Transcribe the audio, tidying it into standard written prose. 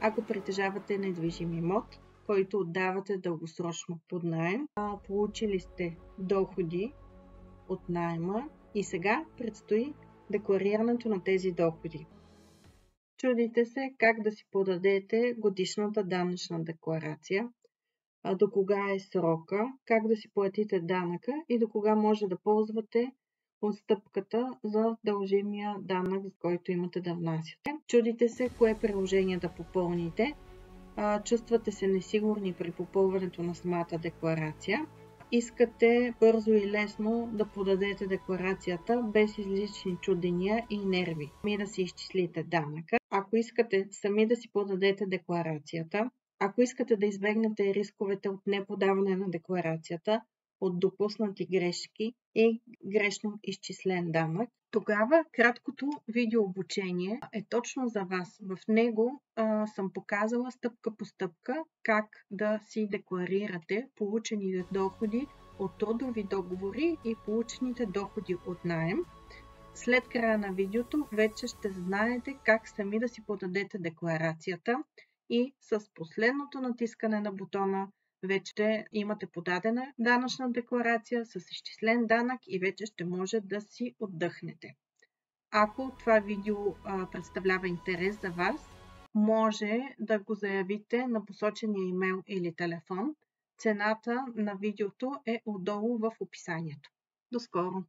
Ако притежавате недвижим имот, който отдавате дългосрочно под наем, получили сте доходи от наема и сега предстои декларирането на тези доходи. Чудите се как да си подадете годишната данъчна декларация, до кога е срока, как да си платите данъка и до кога може да ползвате отстъпката за дължимия данък, с който имате да внасяте. Чудите се кое приложение да попълните, чувствате се несигурни при попълването на самата декларация. Искате бързо и лесно да подадете декларацията без излишни чудения и нерви. Сами да си изчислите данъка. Ако искате сами да си подадете декларацията, ако искате да избегнете рисковете от неподаване на декларацията, от допуснати грешки и грешно изчислен данък, тогава краткото видеообучение е точно за вас. В него съм показала стъпка по стъпка как да си декларирате получените доходи от трудови договори и получените доходи от наем. След края на видеото вече ще знаете как сами да си подадете декларацията и с последното натискане на бутона вече имате подадена данъчна декларация с изчислен данък и вече ще може да си отдъхнете. Ако това видео представлява интерес за вас, може да го заявите на посочения имейл или телефон. Цената на видеото е отдолу в описанието. До скоро!